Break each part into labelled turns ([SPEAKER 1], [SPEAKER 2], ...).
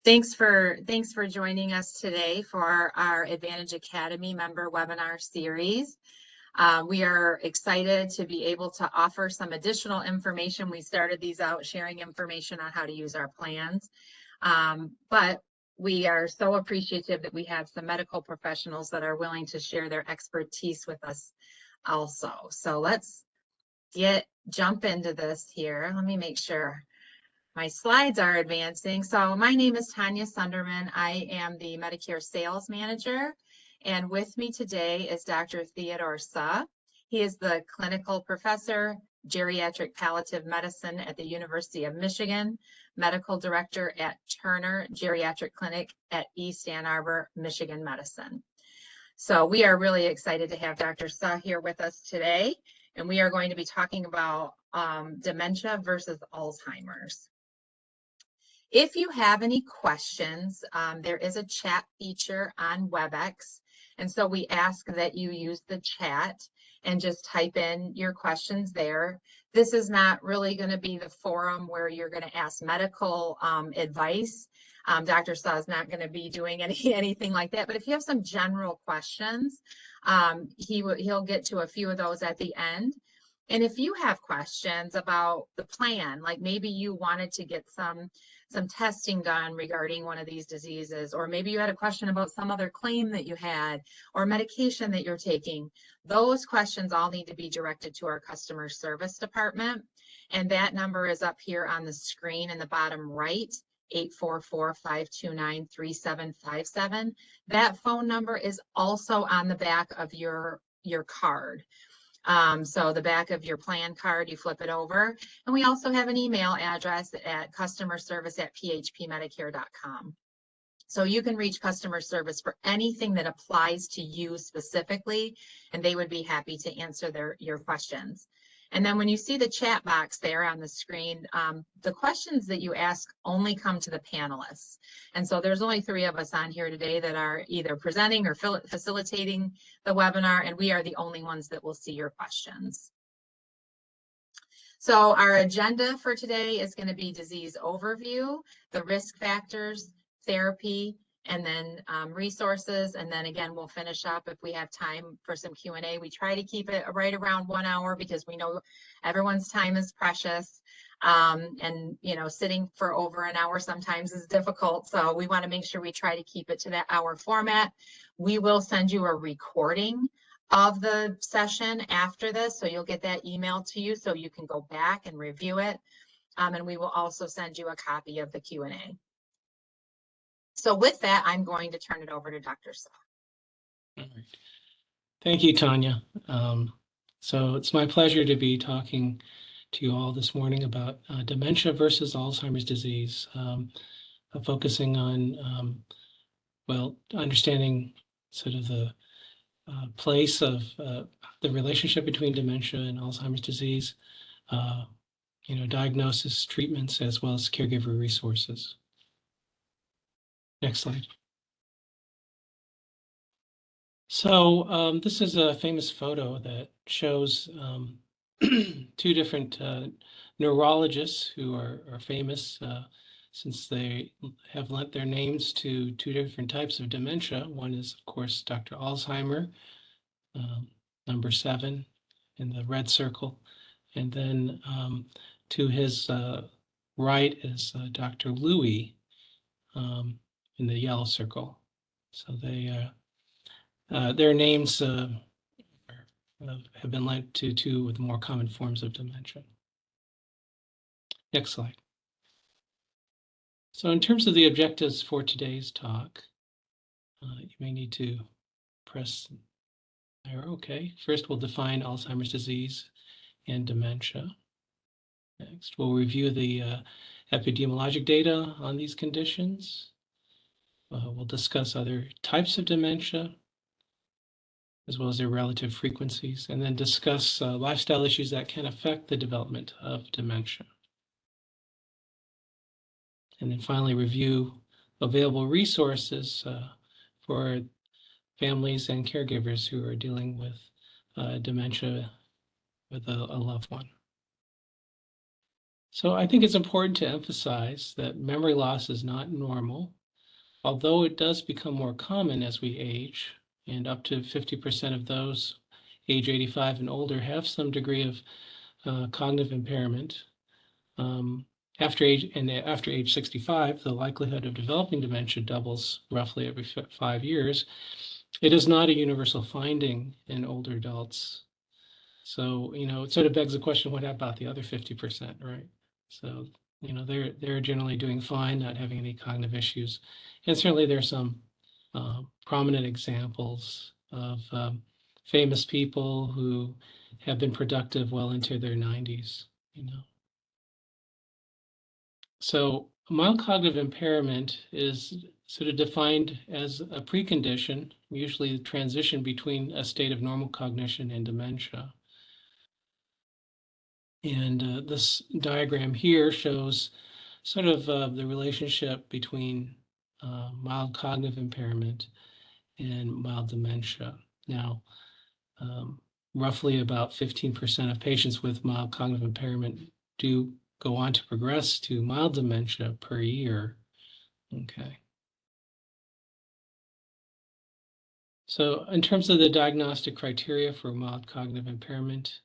[SPEAKER 1] Thanks for joining us today for our Advantage Academy member webinar series. We are excited to be able to offer some additional information. We started these out sharing information on how to use our plans, but we are so appreciative that we have some medical professionals that are willing to share their expertise with us also. So let's jump into this here. Let me make sure my slides are advancing. So my name is Tanya Sunderman. I am the Medicare Sales Manager. And with me today is Dr. Theodore. He is the Clinical Professor, Geriatric Palliative Medicine at the University of Michigan, Medical Director at Turner Geriatric Clinic at East Ann Arbor, Michigan Medicine. So we are really excited to have Dr. here with us today. And we are going to be talking about dementia versus Alzheimer's. If you have any questions, there is a chat feature on WebEx. And so we ask that you use the chat and just type in your questions there. This is not really going to be the forum where you're going to ask medical advice. Dr. Sa is not going to be doing anything like that. But if you have some general questions, he'll get to a few of those at the end. And if you have questions about the plan, like maybe you wanted to get some testing done regarding one of these diseases, or maybe you had a question about some other claim that you had or medication that you're taking, those questions all need to be directed to our customer service department. And that number is up here on the screen in the bottom right, 844-529-3757. That phone number is also on the back of your card. So the back of your plan card, you flip it over. And we also have an email address at customerservice@phpmedicare.com. So you can reach customer service for anything that applies to you specifically, and they would be happy to answer your questions. And then when you see the chat box there on the screen, the questions that you ask only come to the panelists. And so there's only 3 of us on here today that are either presenting or facilitating the webinar, and we are the only ones that will see your questions. So our agenda for today is going to be disease overview, the risk factors, therapy, and then resources. And then again, we'll finish up if we have time for some Q&A. We try to keep it right around 1 hour because we know everyone's time is precious. And, you know, sitting for over an hour sometimes is difficult. So we want to make sure we try to keep it to that hour format. We will send you a recording of the session after this. So you'll get that email to you so you can go back and review it. And we will also send you a copy of the Q&A. So with that, I'm going to turn it over to Dr. Sa.
[SPEAKER 2] All right. Thank you, Tanya. So it's my pleasure to be talking to you all this morning about dementia versus Alzheimer's disease, focusing on, well, understanding sort of the place of the relationship between dementia and Alzheimer's disease, you know, diagnosis, treatments, as well as caregiver resources. Next slide. So this is a famous photo that shows 2 different neurologists who are famous since they have lent their names to 2 different types of dementia. One is, of course, Dr. Alzheimer, number 7 in the red circle. And then to his right is Dr. Louis in the yellow circle. So they their names have been lent to 2 with more common forms of dementia. Next slide. So in terms of the objectives for today's talk, you may need to press there. Okay. First, we'll define Alzheimer's disease and dementia. Next, we'll review the epidemiologic data on these conditions. We'll discuss other types of dementia, as well as their relative frequencies, and then discuss lifestyle issues that can affect the development of dementia. And then finally, review available resources for families and caregivers who are dealing with dementia with a loved one. So I think it's important to emphasize that memory loss is not normal, although it does become more common as we age, and up to 50% of those age 85 and older have some degree of cognitive impairment. After age 65, the likelihood of developing dementia doubles roughly every 5 years. It is not a universal finding in older adults. So, it sort of begs the question, what about the other 50%, right? So, they're generally doing fine, not having any cognitive issues. And certainly there's some prominent examples of famous people who have been productive well into their 90s, So mild cognitive impairment is sort of defined as a precondition, usually the transition between a state of normal cognition and dementia. And this diagram here shows sort of the relationship between mild cognitive impairment and mild dementia. Now, roughly about 15% of patients with mild cognitive impairment do go on to progress to mild dementia per year. Okay. So in terms of the diagnostic criteria for mild cognitive impairment,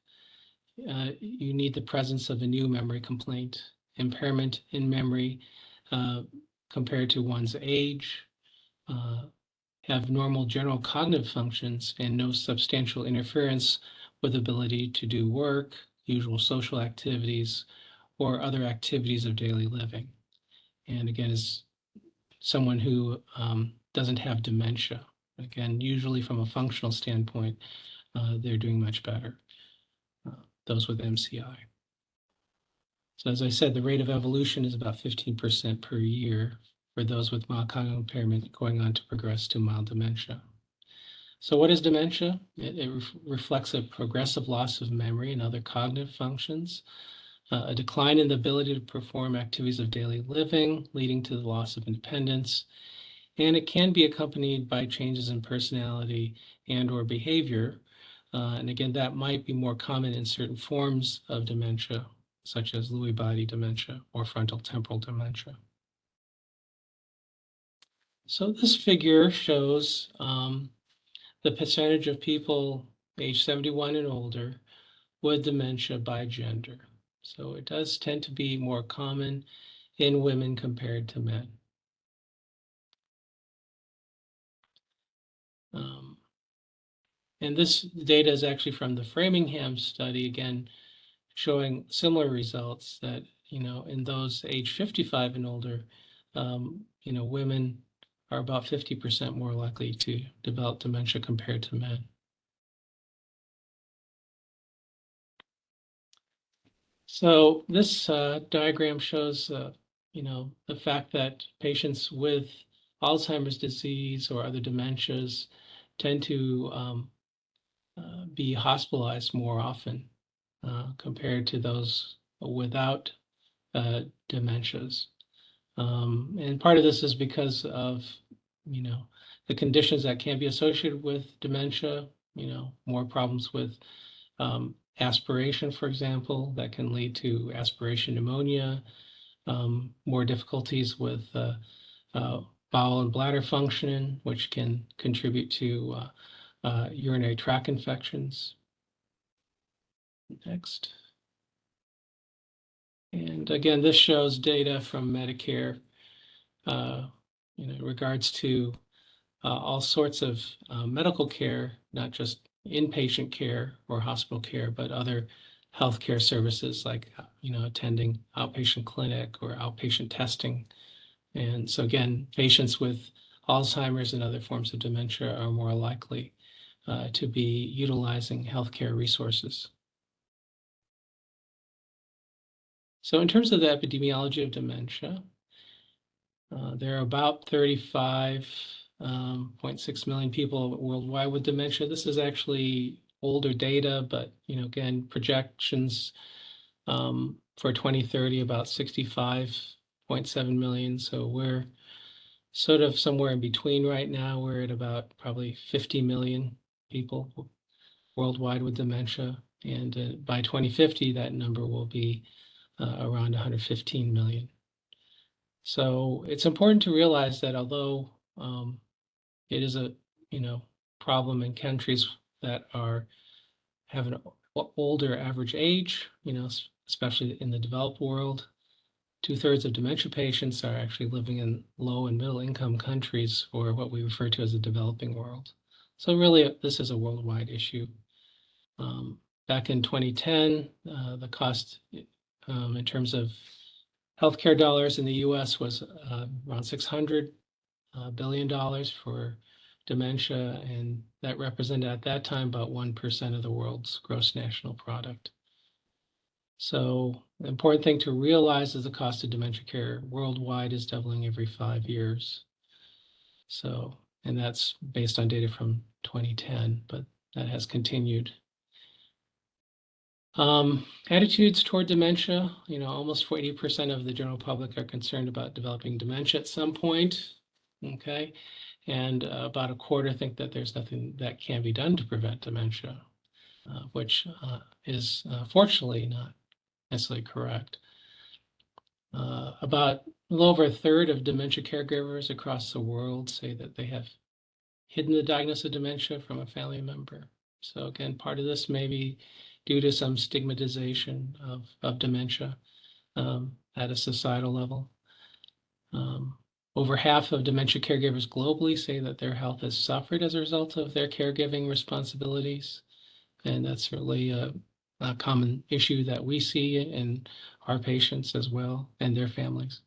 [SPEAKER 2] you need the presence of a new memory complaint, impairment in memory compared to one's age, have normal general cognitive functions and no substantial interference with ability to do work, usual social activities, or other activities of daily living. And again, is someone who doesn't have dementia. Again, usually from a functional standpoint, they're doing much better, those with MCI. So as I said, the rate of evolution is about 15% per year for those with mild cognitive impairment going on to progress to mild dementia. So what is dementia? It reflects a progressive loss of memory and other cognitive functions, a decline in the ability to perform activities of daily living, leading to the loss of independence. And it can be accompanied by changes in personality and or behavior. And again, that might be more common in certain forms of dementia, such as Lewy body dementia or frontal temporal dementia. So this figure shows the percentage of people age 71 and older with dementia by gender. So it does tend to be more common in women compared to men. And this data is actually from the Framingham study, again, showing similar results that, in those age 55 and older, women are about 50% more likely to develop dementia compared to men. So this diagram shows, the fact that patients with Alzheimer's disease or other dementias tend to be hospitalized more often compared to those without dementias. And part of this is because of, the conditions that can be associated with dementia, more problems with aspiration, for example, that can lead to aspiration pneumonia, more difficulties with bowel and bladder function, which can contribute to urinary tract infections. Next. And again, this shows data from Medicare in regards to all sorts of medical care, not just inpatient care or hospital care, but other healthcare services like, attending outpatient clinic or outpatient testing. And so again, patients with Alzheimer's and other forms of dementia are more likely to be utilizing healthcare resources. So in terms of the epidemiology of dementia, there are about 35.6 million people worldwide with dementia. This is actually older data, but again, projections for 2030 about 65.7 million. So we're sort of somewhere in between right now. We're at about probably 50 million people worldwide with dementia, and by 2050, that number will be around 115 million. So it's important to realize that although it is a problem in countries that have an older average age, especially in the developed world, 2/3 of dementia patients are actually living in low and middle income countries, or what we refer to as the developing world. So really, this is a worldwide issue. Back in 2010, the cost in terms of healthcare dollars in the US was around $600 billion for dementia, and that represented at that time about 1% of the world's gross national product. So the important thing to realize is the cost of dementia care worldwide is doubling every 5 years. So, and that's based on data from 2010, but that has continued. Attitudes toward dementia, almost 80% of the general public are concerned about developing dementia at some point, okay? And about a quarter think that there's nothing that can be done to prevent dementia, which is fortunately not necessarily correct. About a little over a third of dementia caregivers across the world say that they have hidden the diagnosis of dementia from a family member. So again, part of this may be due to some stigmatization of dementia at a societal level. Over half of dementia caregivers globally say that their health has suffered as a result of their caregiving responsibilities. And that's really a common issue that we see in our patients as well and their families.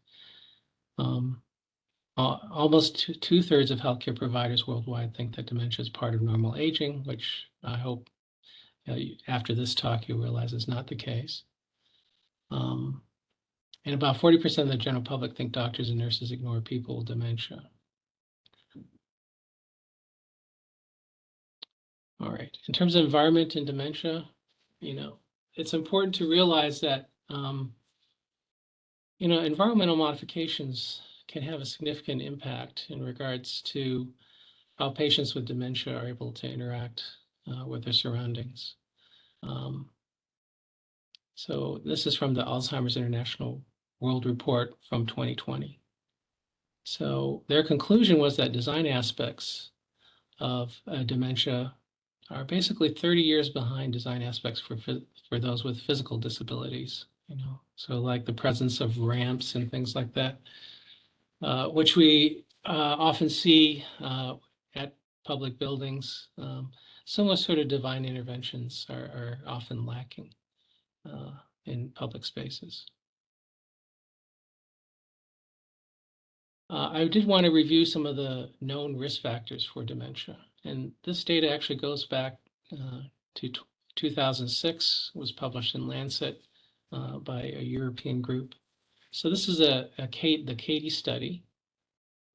[SPEAKER 2] Almost 2/3 of healthcare providers worldwide think that dementia is part of normal aging, which I hope after this talk you realize is not the case. And about 40% of the general public think doctors and nurses ignore people with dementia. All right, in terms of environment and dementia, it's important to realize that, environmental modifications can have a significant impact in regards to how patients with dementia are able to interact with their surroundings. So this is from the Alzheimer's International World Report from 2020. So their conclusion was that design aspects of dementia are basically 30 years behind design aspects for those with physical disabilities. So like the presence of ramps and things like that, which we often see at public buildings. Similar sort of divine interventions are often lacking in public spaces. I did want to review some of the known risk factors for dementia. And this data actually goes back to 2006, was published in Lancet by a European group. So this is the CATIE study.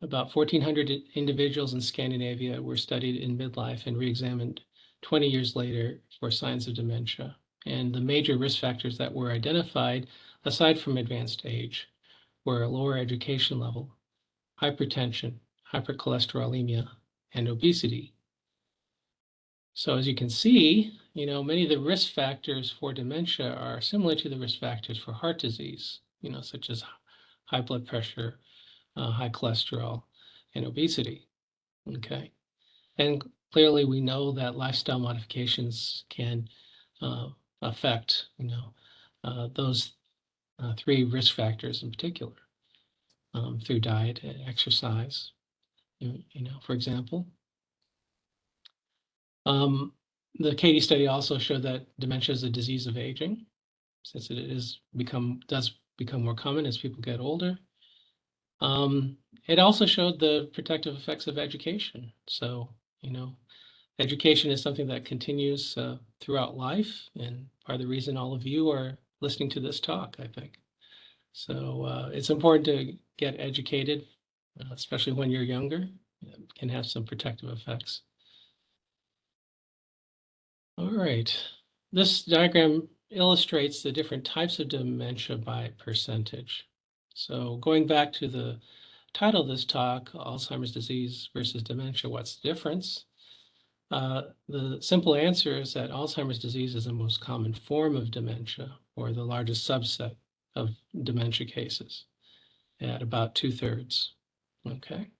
[SPEAKER 2] About 1,400 individuals in Scandinavia were studied in midlife and re-examined 20 years later for signs of dementia. And the major risk factors that were identified, aside from advanced age, were a lower education level, hypertension, hypercholesterolemia, and obesity. So as you can see, many of the risk factors for dementia are similar to the risk factors for heart disease, such as high blood pressure, high cholesterol, and obesity. Okay. And clearly we know that lifestyle modifications can affect, those three risk factors in particular through diet and exercise, for example. The CATIE study also showed that dementia is a disease of aging, since it does become more common as people get older. It also showed the protective effects of education. So, education is something that continues throughout life, and part of the reason all of you are listening to this talk, I think. So it's important to get educated, especially when you're younger. It can have some protective effects. All right, this diagram illustrates the different types of dementia by percentage. So going back to the title of this talk, Alzheimer's disease versus dementia, what's the difference? The simple answer is that Alzheimer's disease is the most common form of dementia, or the largest subset of dementia cases at about 2/3. Okay.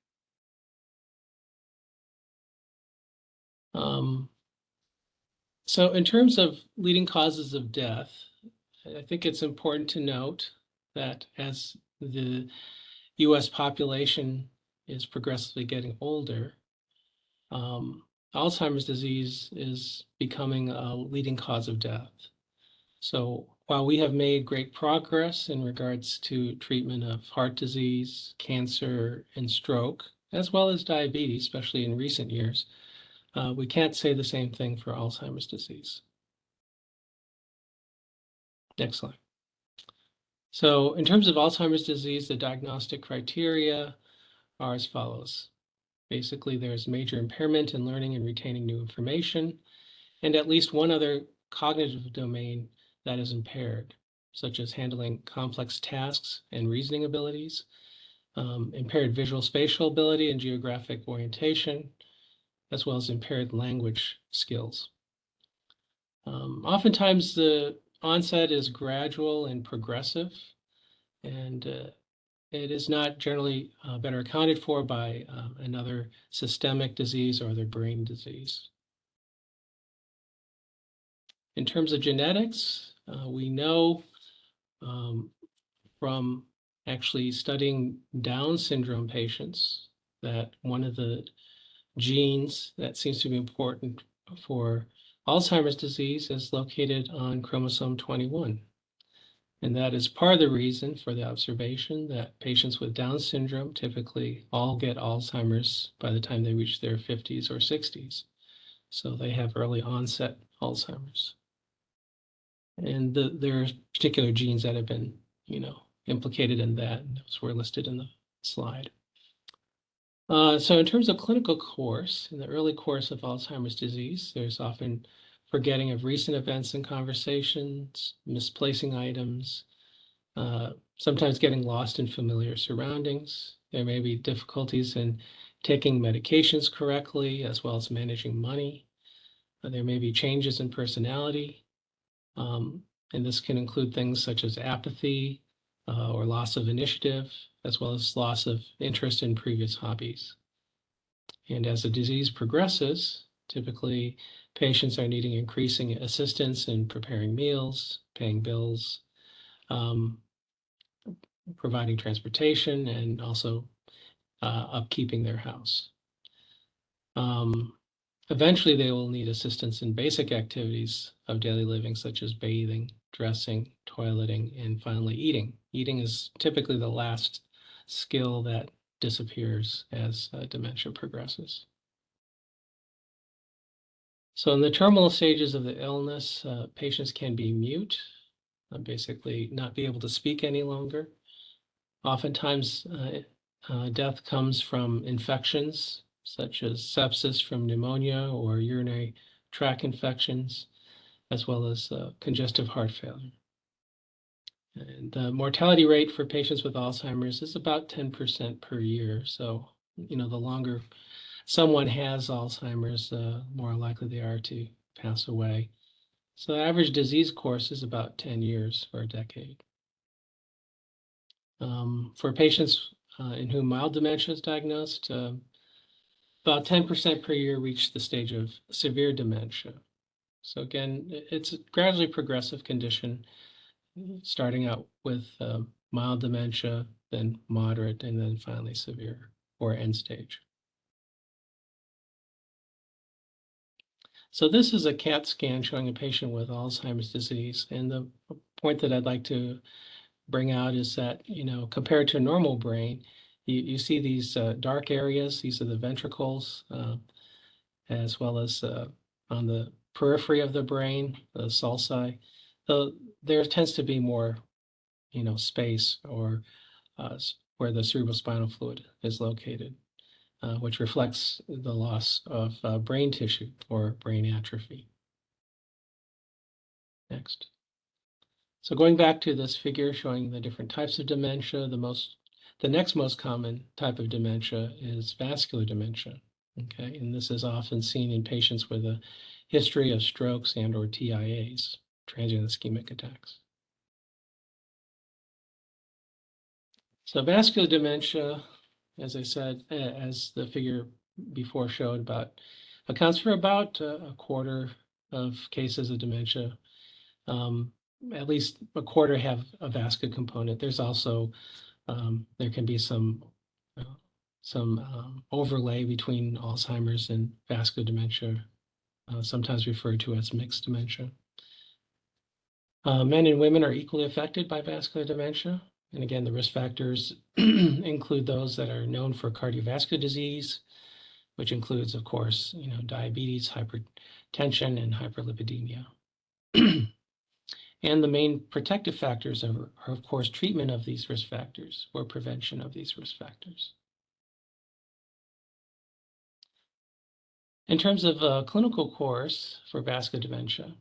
[SPEAKER 2] So in terms of leading causes of death, I think it's important to note that as the US population is progressively getting older, Alzheimer's disease is becoming a leading cause of death. So while we have made great progress in regards to treatment of heart disease, cancer, and stroke, as well as diabetes, especially in recent years, we can't say the same thing for Alzheimer's disease. Next slide. So in terms of Alzheimer's disease, the diagnostic criteria are as follows. Basically, there's major impairment in learning and retaining new information, and at least one other cognitive domain that is impaired, such as handling complex tasks and reasoning abilities, impaired visual spatial ability and geographic orientation, as well as impaired language skills. Oftentimes, the onset is gradual and progressive, and it is not generally better accounted for by another systemic disease or other brain disease. In terms of genetics, we know from actually studying Down syndrome patients that one of the genes that seems to be important for Alzheimer's disease is located on chromosome 21. And that is part of the reason for the observation that patients with Down syndrome typically all get Alzheimer's by the time they reach their 50s or 60s. So they have early onset Alzheimer's. And there are particular genes that have been, implicated in that, and those were listed in the slide. So in terms of clinical course, in the early course of Alzheimer's disease, there's often forgetting of recent events and conversations, misplacing items, sometimes getting lost in familiar surroundings. There may be difficulties in taking medications correctly, as well as managing money. There may be changes in personality, and this can include things such as apathy or loss of initiative, as well as loss of interest in previous hobbies. And as the disease progresses, typically patients are needing increasing assistance in preparing meals, paying bills, providing transportation, and also upkeeping their house. Eventually, they will need assistance in basic activities of daily living, such as bathing, dressing, toileting, and finally eating. Eating is typically the last skill that disappears as dementia progresses. So in the terminal stages of the illness, patients can be mute, basically not be able to speak any longer. Oftentimes, death comes from infections, such as sepsis from pneumonia or urinary tract infections, as well as congestive heart failure. And the mortality rate for patients with Alzheimer's is about 10% per year. So, the longer someone has Alzheimer's, the more likely they are to pass away. So the average disease course is about 10 years or a decade. For patients in whom mild dementia is diagnosed, about 10% per year reach the stage of severe dementia. So again, it's a gradually progressive condition, starting out with mild dementia, then moderate, and then finally severe or end stage. So this is a CAT scan showing a patient with Alzheimer's disease. And the point that I'd like to bring out is that, compared to a normal brain, you see these dark areas. These are the ventricles, as well as on the periphery of the brain, the sulci. So there tends to be more, space or where the cerebrospinal fluid is located, which reflects the loss of brain tissue or brain atrophy. Next. So going back to this figure showing the different types of dementia, the next most common type of dementia is vascular dementia. Okay, and this is often seen in patients with a history of strokes and or TIAs, transient ischemic attacks. So vascular dementia, as I said, as the figure before showed, accounts for about a quarter of cases of dementia. At least a quarter have a vascular component. There's also there can be some overlay between Alzheimer's and vascular dementia, sometimes referred to as mixed dementia. Men and women are equally affected by vascular dementia. And again, the risk factors include those that are known for cardiovascular disease, which includes, of course, diabetes, hypertension, and hyperlipidemia. And the main protective factors are, of course, treatment of these risk factors or prevention of these risk factors. In terms of a clinical course for vascular dementia,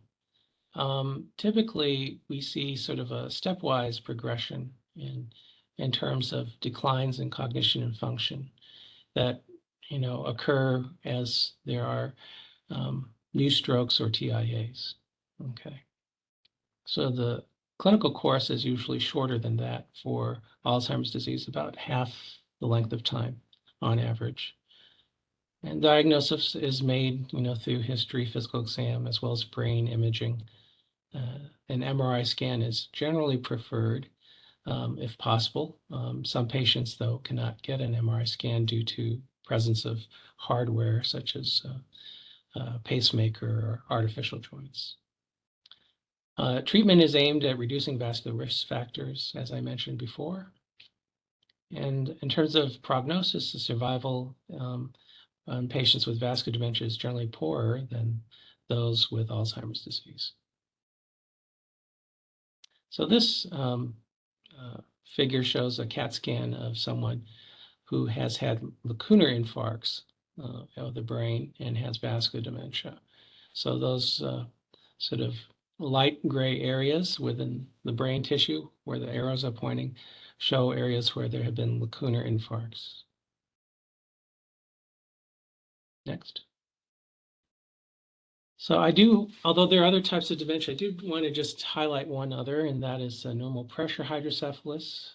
[SPEAKER 2] typically we see sort of a stepwise progression in terms of declines in cognition and function that occur as there are new strokes or TIAs. Okay. So the clinical course is usually shorter than that for Alzheimer's disease, about half the length of time on average. And diagnosis is made, through history, physical exam, as well as brain imaging. An MRI scan is generally preferred if possible. Some patients, though, cannot get an MRI scan due to presence of hardware such as pacemaker or artificial joints. Treatment is aimed at reducing vascular risk factors, as I mentioned before. And in terms of prognosis, the survival on patients with vascular dementia is generally poorer than those with Alzheimer's disease. So this figure shows a CAT scan of someone who has had lacunar infarcts of the brain and has vascular dementia. So those sort of light gray areas within the brain tissue where the arrows are pointing show areas where there have been lacunar infarcts. Next. So although there are other types of dementia, I do want to just highlight one other, and that is normal pressure hydrocephalus.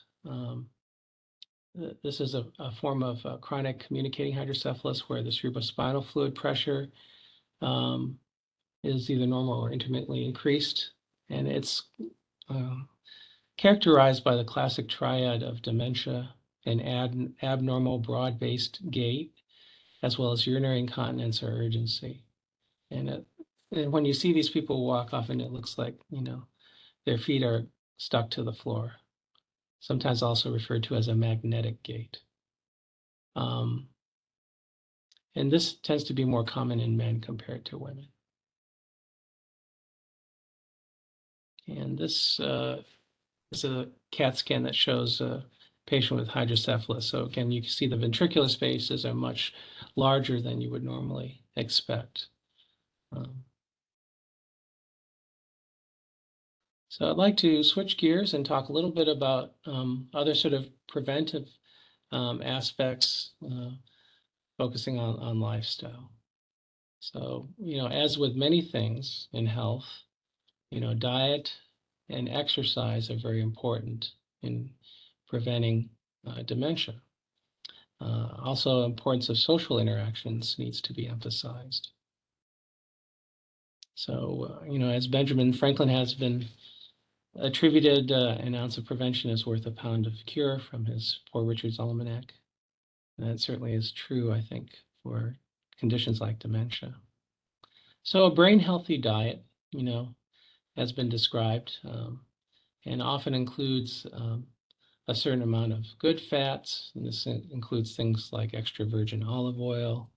[SPEAKER 2] This is a form of chronic communicating hydrocephalus where the cerebrospinal fluid pressure is either normal or intermittently increased. And it's characterized by the classic triad of dementia and abnormal broad-based gait, as well as urinary incontinence or urgency. And when you see these people walk, often it looks like, their feet are stuck to the floor, sometimes also referred to as a magnetic gait. And this tends to be more common in men compared to women. And this is a CAT scan that shows a patient with hydrocephalus. So again, you can see the ventricular spaces are much larger than you would normally expect. So I'd like to switch gears and talk a little bit about other sort of preventive aspects, focusing on lifestyle. So, as with many things in health, diet and exercise are very important in preventing dementia. Also, importance of social interactions needs to be emphasized. So, as Benjamin Franklin has been attributed, an ounce of prevention is worth a pound of cure from his Poor Richard's Almanac. And that certainly is true, I think, for conditions like dementia. So a brain healthy diet, has been described and often includes a certain amount of good fats. And this includes things like extra virgin olive oil,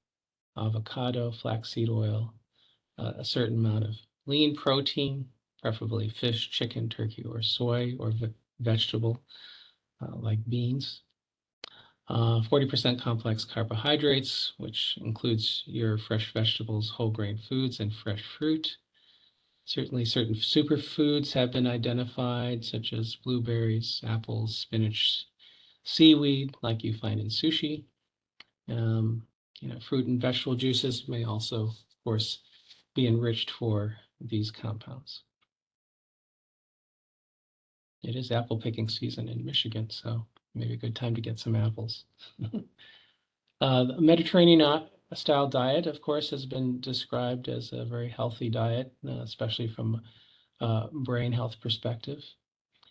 [SPEAKER 2] avocado, flaxseed oil, a certain amount of lean protein, preferably fish, chicken, turkey, or soy, or vegetable like beans. 40% complex carbohydrates, which includes your fresh vegetables, whole grain foods, and fresh fruit. Certainly certain superfoods have been identified, such as blueberries, apples, spinach, seaweed, like you find in sushi. Fruit and vegetable juices may also, of course, be enriched for these compounds. It is apple picking season in Michigan, so maybe a good time to get some apples. The Mediterranean style diet, of course, has been described as a very healthy diet, especially from a brain health perspective.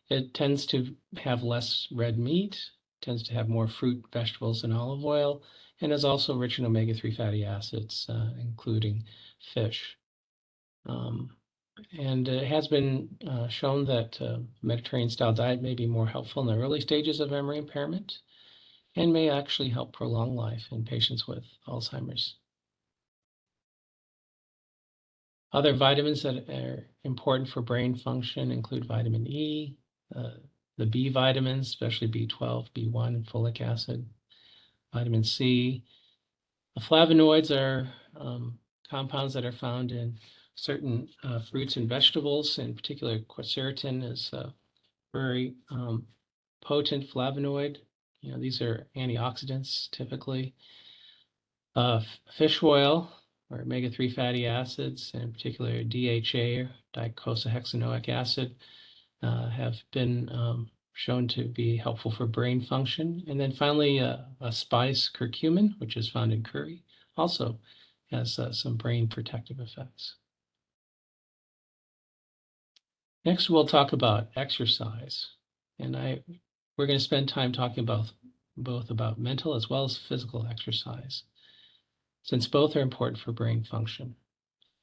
[SPEAKER 2] It tends to have less red meat, tends to have more fruit, vegetables, and olive oil, and is also rich in omega-3 fatty acids, including fish. And it has been shown that Mediterranean-style diet may be more helpful in the early stages of memory impairment and may actually help prolong life in patients with Alzheimer's. Other vitamins that are important for brain function include vitamin E, the B vitamins, especially B12, B1, and folic acid, vitamin C. The flavonoids are compounds that are found in certain fruits and vegetables. In particular, quercetin is a very potent flavonoid. These are antioxidants typically. Fish oil, or omega-3 fatty acids, in particular DHA, docosahexaenoic acid, have been shown to be helpful for brain function. And then finally, a spice, curcumin, which is found in curry, also has some brain protective effects. Next, we'll talk about exercise. And we're going to spend time talking both about mental as well as physical exercise, since both are important for brain function.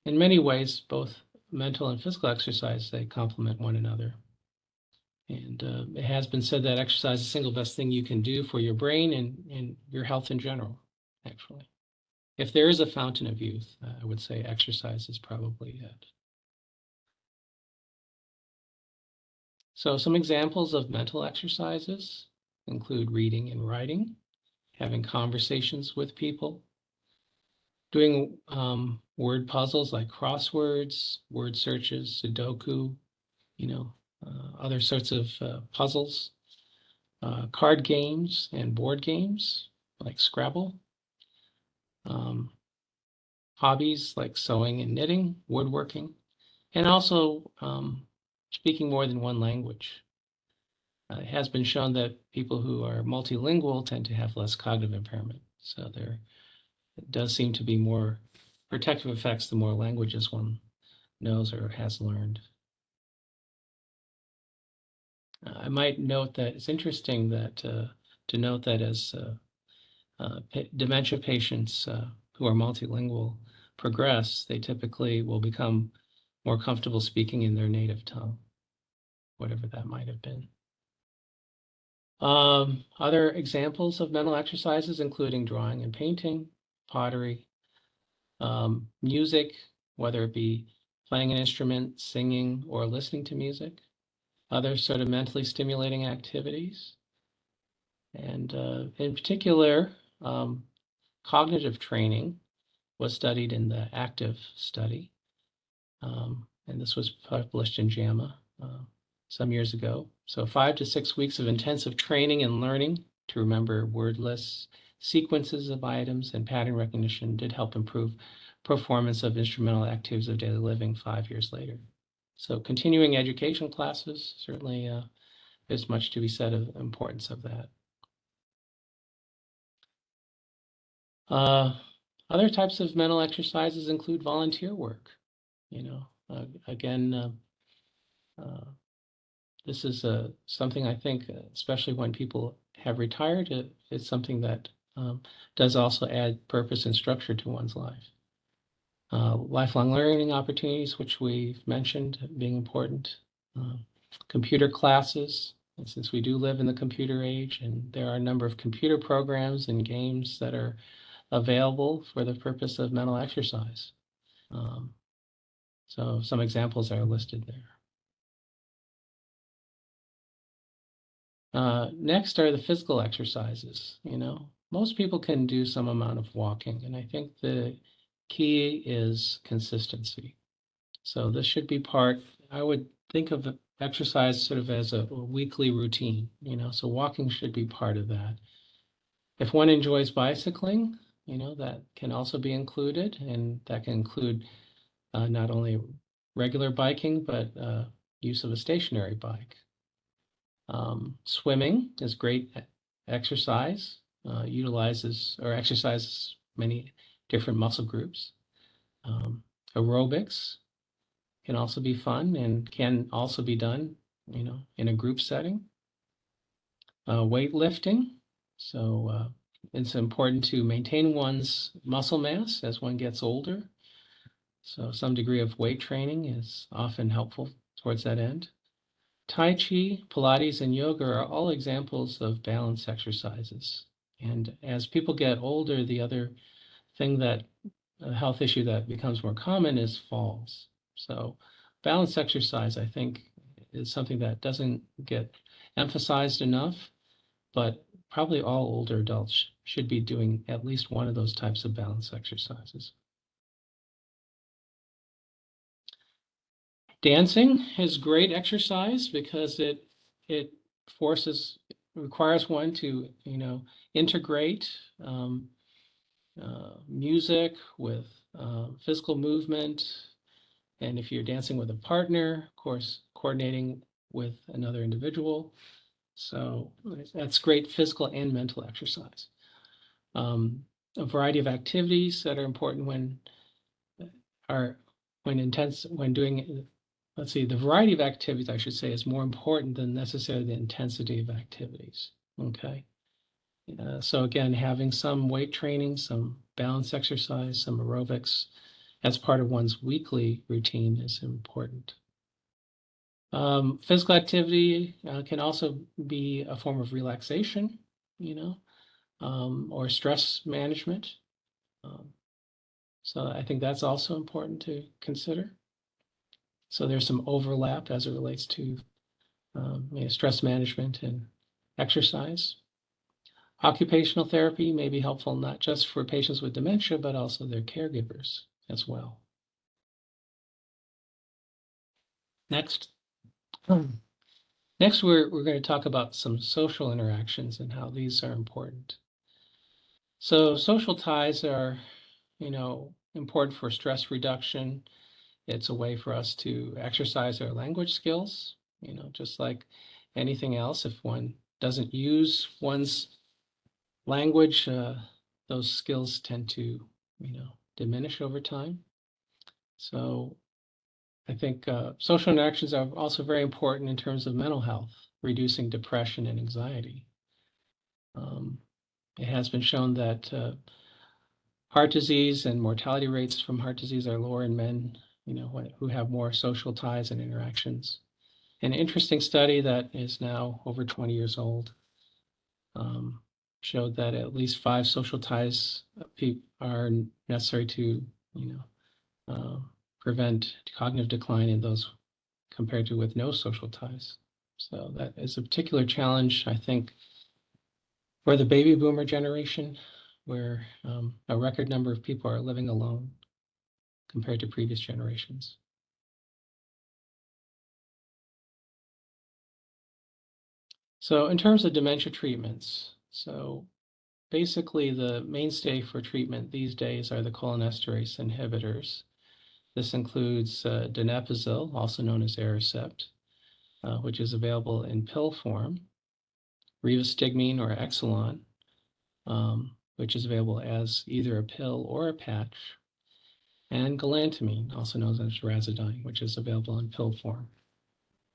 [SPEAKER 2] In many ways, both mental and physical exercise, they complement one another. And it has been said that exercise is the single best thing you can do for your brain and your health in general, actually. If there is a fountain of youth, I would say exercise is probably it. So some examples of mental exercises include reading and writing, having conversations with people, doing word puzzles like crosswords, word searches, Sudoku, other sorts of puzzles, card games and board games like Scrabble, hobbies like sewing and knitting, woodworking, and also speaking more than one language. It has been shown that people who are multilingual tend to have less cognitive impairment. So there does seem to be more protective effects the more languages one knows or has learned. I might note that it's interesting that to note that as dementia patients who are multilingual progress, they typically will become more comfortable speaking in their native tongue, whatever that might have been. Other examples of mental exercises, including drawing and painting, pottery, music, whether it be playing an instrument, singing, or listening to music, other sort of mentally stimulating activities. And in particular, cognitive training was studied in the ACTIVE study. And this was published in JAMA some years ago. So 5 to 6 weeks of intensive training and learning to remember word lists, sequences of items, and pattern recognition did help improve performance of instrumental activities of daily living 5 years later. So continuing education classes, certainly there's much to be said of the importance of that. Other types of mental exercises include volunteer work. Again, this is something I think, especially when people have retired, it's something that does also add purpose and structure to one's life. Lifelong learning opportunities, which we've mentioned being important. Computer classes, and since we do live in the computer age, and there are a number of computer programs and games that are available for the purpose of mental exercise. So some examples are listed there. Next are the physical exercises. Most people can do some amount of walking, and I think the key is consistency. So this should be part, I would think of exercise sort of as a weekly routine, so walking should be part of that. If one enjoys bicycling, that can also be included, and that can include not only regular biking, but use of a stationary bike. Swimming is great exercise, utilizes or exercises many different muscle groups. Aerobics can also be fun and can also be done, in a group setting. Weightlifting. So it's important to maintain one's muscle mass as one gets older. So some degree of weight training is often helpful towards that end. Tai Chi, Pilates, and yoga are all examples of balance exercises. And as people get older, the other thing that a health issue that becomes more common is falls. So balance exercise, I think, is something that doesn't get emphasized enough, but probably all older adults should be doing at least one of those types of balance exercises. Dancing is great exercise because it requires one to, integrate music with physical movement. And if you're dancing with a partner, of course, coordinating with another individual. So that's great physical and mental exercise. A variety of activities that are important the variety of activities, I should say, is more important than necessarily the intensity of activities. Okay. So again, having some weight training, some balance exercise, some aerobics as part of one's weekly routine is important. Physical activity can also be a form of relaxation, or stress management. So I think that's also important to consider. So there's some overlap as it relates to stress management and exercise. Occupational therapy may be helpful not just for patients with dementia, but also their caregivers as well. Next. Next, we're going to talk about some social interactions and how these are important. So social ties are, important for stress reduction. It's a way for us to exercise our language skills, just like anything else. If one doesn't use one's language, those skills tend to, diminish over time. So I think social interactions are also very important in terms of mental health, reducing depression and anxiety. It has been shown that heart disease and mortality rates from heart disease are lower in men, who have more social ties and interactions. An interesting study that is now over 20 years old showed that at least 5 social ties are necessary to, prevent cognitive decline in those compared to with no social ties. So that is a particular challenge, I think, for the baby boomer generation, where a record number of people are living alone compared to previous generations. So in terms of dementia treatments, so basically the mainstay for treatment these days are the cholinesterase inhibitors. This includes donepezil, also known as Aricept, which is available in pill form, rivastigmine or Exelon, which is available as either a pill or a patch, and galantamine, also known as Razidine, which is available in pill form.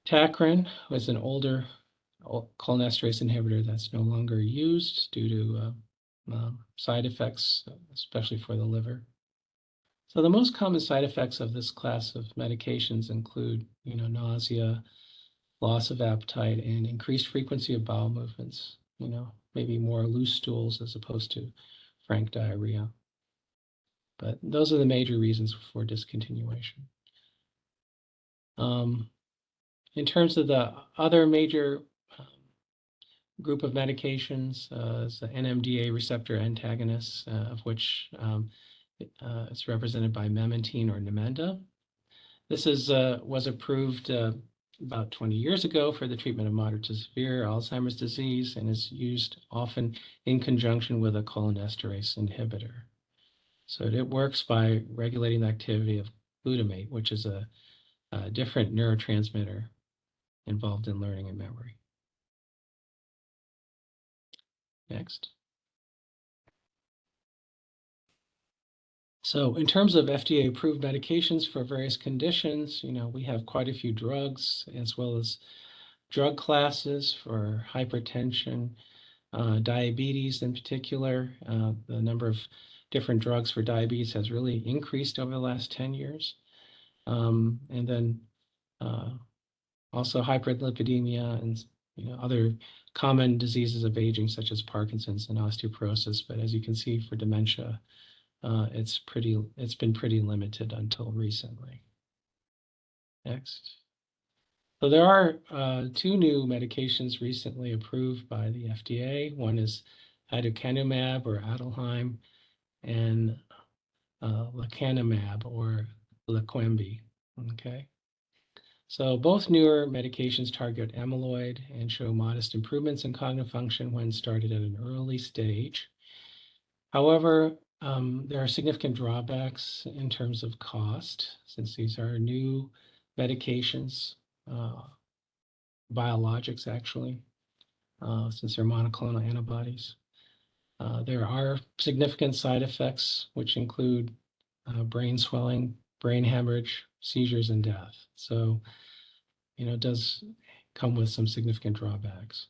[SPEAKER 2] Tacrin was an older cholinesterase inhibitor that's no longer used due to side effects, especially for the liver. So the most common side effects of this class of medications include, nausea, loss of appetite, and increased frequency of bowel movements, maybe more loose stools as opposed to frank diarrhea. But those are the major reasons for discontinuation. In terms of the other major group of medications, is the NMDA receptor antagonists, of which it's represented by memantine or Namenda. This was approved about 20 years ago for the treatment of moderate to severe Alzheimer's disease and is used often in conjunction with a cholinesterase inhibitor. So it works by regulating the activity of glutamate, which is a different neurotransmitter involved in learning and memory. Next. So in terms of FDA-approved medications for various conditions, we have quite a few drugs as well as drug classes for hypertension, diabetes in particular. The number of different drugs for diabetes has really increased over the last 10 years. And then also hyperlipidemia and other common diseases of aging such as Parkinson's and osteoporosis. But as you can see for dementia, it's been pretty limited until recently. Next. So there are two new medications recently approved by the FDA. One is aducanumab or Adelheim, and lecanemab or Leqembi. Okay. So both newer medications target amyloid and show modest improvements in cognitive function when started at an early stage. However, there are significant drawbacks in terms of cost, since these are new medications, biologics actually, since they're monoclonal antibodies. There are significant side effects, which include brain swelling, brain hemorrhage, seizures, and death. So, it does come with some significant drawbacks.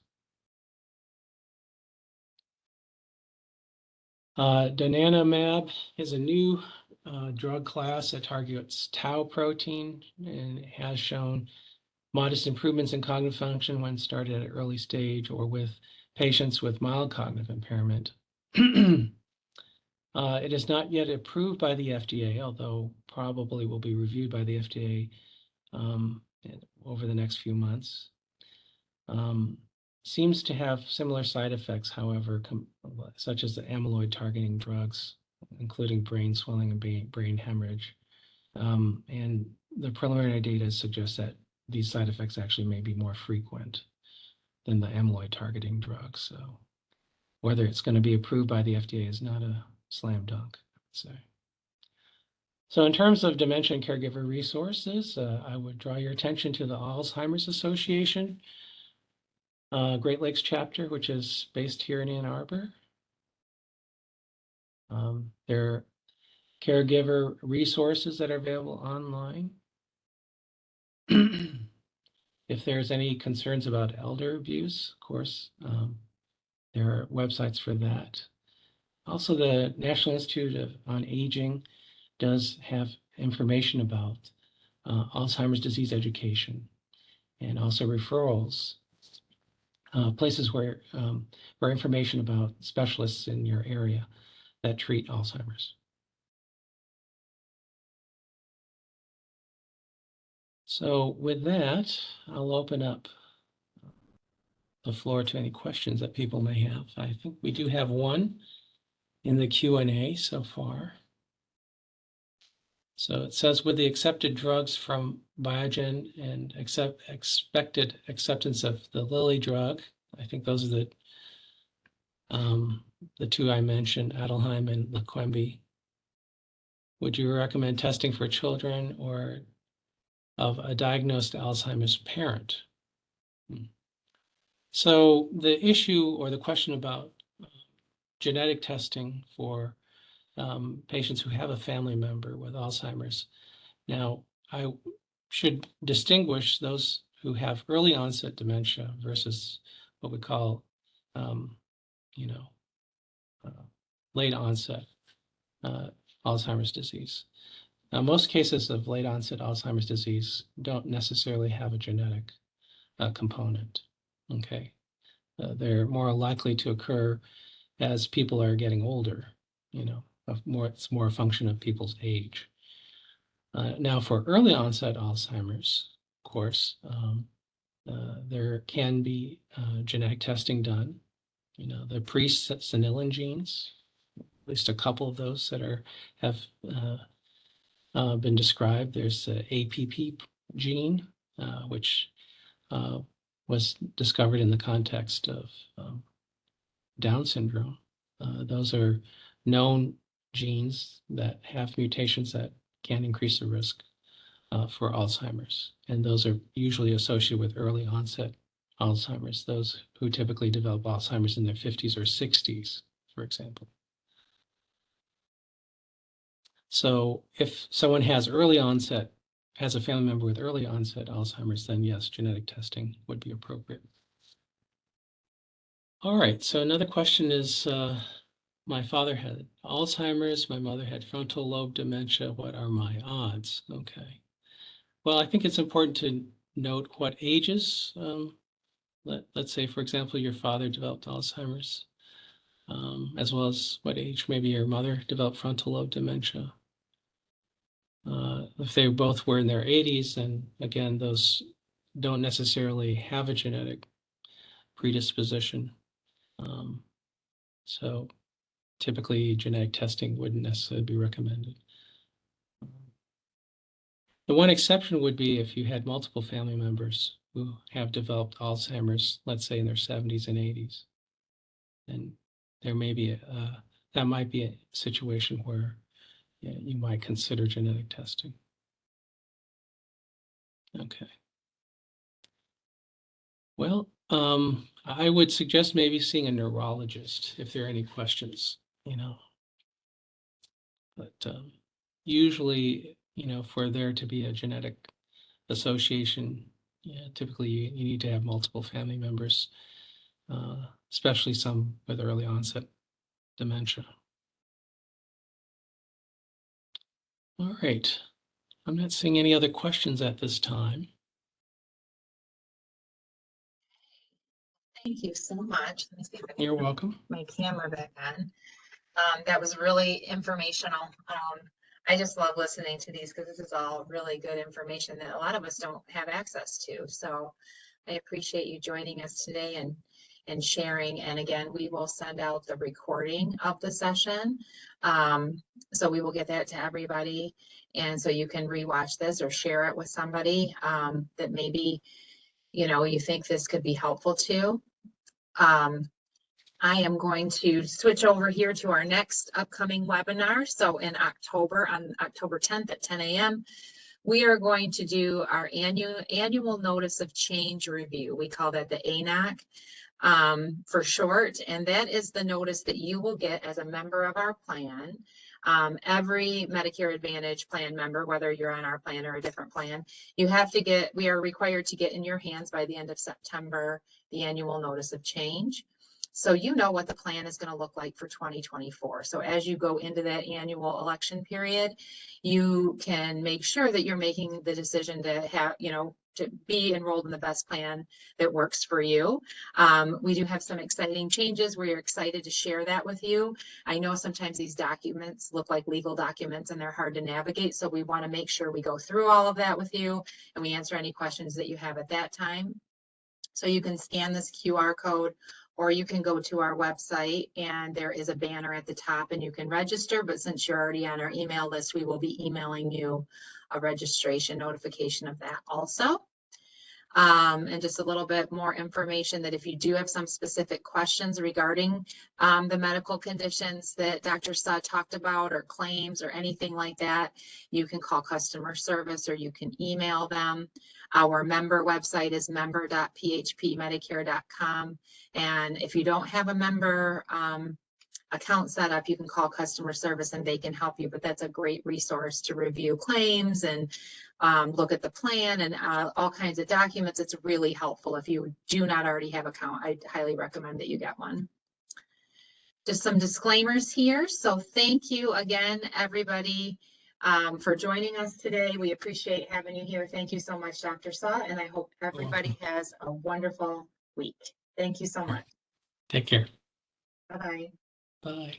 [SPEAKER 2] Donanemab is a new drug class that targets tau protein and has shown modest improvements in cognitive function when started at an early stage or with patients with mild cognitive impairment. It is not yet approved by the FDA, although probably will be reviewed by the FDA over the next few months. Seems to have similar side effects, however, such as the amyloid targeting drugs, including brain swelling and brain hemorrhage. And the preliminary data suggests that these side effects actually may be more frequent than the amyloid targeting drugs. So whether it's going to be approved by the FDA is not a slam dunk, I would say. So in terms of dementia and caregiver resources, I would draw your attention to the Alzheimer's Association Great Lakes chapter, which is based here in Ann Arbor. There are caregiver resources that are available online. If there's any concerns about elder abuse, of course, there are websites for that. Also, the National Institute on Aging does have information about Alzheimer's disease education and also referrals, places where information about specialists in your area that treat Alzheimer's. So with that, I'll open up the floor to any questions that people may have. I think we do have one in the Q&A so far. So it says, with the accepted drugs from Biogen and expected acceptance of the Lilly drug, I think those are the two I mentioned, Adelheim and Leqembi. Would you recommend testing for children or of a diagnosed Alzheimer's parent? So the issue or the question about genetic testing for patients who have a family member with Alzheimer's. Now, I should distinguish those who have early onset dementia versus what we call, late onset Alzheimer's disease. Now, most cases of late onset Alzheimer's disease don't necessarily have a genetic component, okay? They're more likely to occur as people are getting older, it's more a function of people's age. Now, for early onset Alzheimer's, of course, there can be genetic testing done. The pre-senilin genes, at least a couple of those that have been described. There's the APP gene, which was discovered in the context of Down syndrome. Those are known genes that have mutations that can increase the risk for Alzheimer's. And those are usually associated with early onset Alzheimer's, those who typically develop Alzheimer's in their 50s or 60s, for example. So if someone has a family member with early onset Alzheimer's, then yes, genetic testing would be appropriate. All right, so another question is, my father had Alzheimer's, my mother had frontal lobe dementia. What are my odds? Okay. Well, I think it's important to note what ages. Let's say, for example, your father developed Alzheimer's, as well as what age maybe your mother developed frontal lobe dementia. If they both were in their 80s, then again, those don't necessarily have a genetic predisposition. So typically genetic testing wouldn't necessarily be recommended. The one exception would be if you had multiple family members who have developed Alzheimer's, let's say in their 70s and 80s. And there may be that might be a situation where you might consider genetic testing. Okay. Well, I would suggest maybe seeing a neurologist if there are any questions, But usually, for there to be a genetic association, typically you need to have multiple family members, especially some with early onset dementia. All right. I'm not seeing any other questions at this time.
[SPEAKER 1] Thank you so much. Let me see if I can
[SPEAKER 2] You're
[SPEAKER 1] put
[SPEAKER 2] welcome.
[SPEAKER 1] my camera back on. That was really informational. I just love listening to these because this is all really good information that a lot of us don't have access to. So I appreciate you joining us today and sharing. And again, we will send out the recording of the session. So we will get that to everybody. And so you can rewatch this or share it with somebody that maybe, you think this could be helpful to. I am going to switch over here to our next upcoming webinar. So in October, on October 10th at 10 a.m., we are going to do our annual notice of change review. We call that the ANOC for short, and that is the notice that you will get as a member of our plan. Every Medicare Advantage plan member, whether you're on our plan or a different plan, we are required to get in your hands by the end of September, the annual notice of change. So you know what the plan is going to look like for 2024. So as you go into that annual election period, you can make sure that you're making the decision to have, to be enrolled in the best plan that works for you. We do have some exciting changes. We're excited to share that with you. I know sometimes these documents look like legal documents and they're hard to navigate. So we want to make sure we go through all of that with you and we answer any questions that you have at that time. So you can scan this QR code, or you can go to our website and there is a banner at the top and you can register. But since you're already on our email list, we will be emailing you a registration notification of that also. And just a little bit more information that if you do have some specific questions regarding the medical conditions that Dr. Suh talked about, or claims or anything like that, you can call customer service or you can email them. Our member website is member.phpmedicare.com. And if you don't have a member account set up, you can call customer service and they can help you. But that's a great resource to review claims and look at the plan and all kinds of documents. It's really helpful. If you do not already have an account, I highly recommend that you get one. Just some disclaimers here. So thank you again, everybody, for joining us today. We appreciate having you here. Thank you so much, Dr. Suh, and I hope everybody has a wonderful week. Thank you so much.
[SPEAKER 2] Take care.
[SPEAKER 1] Bye-bye.
[SPEAKER 2] Bye.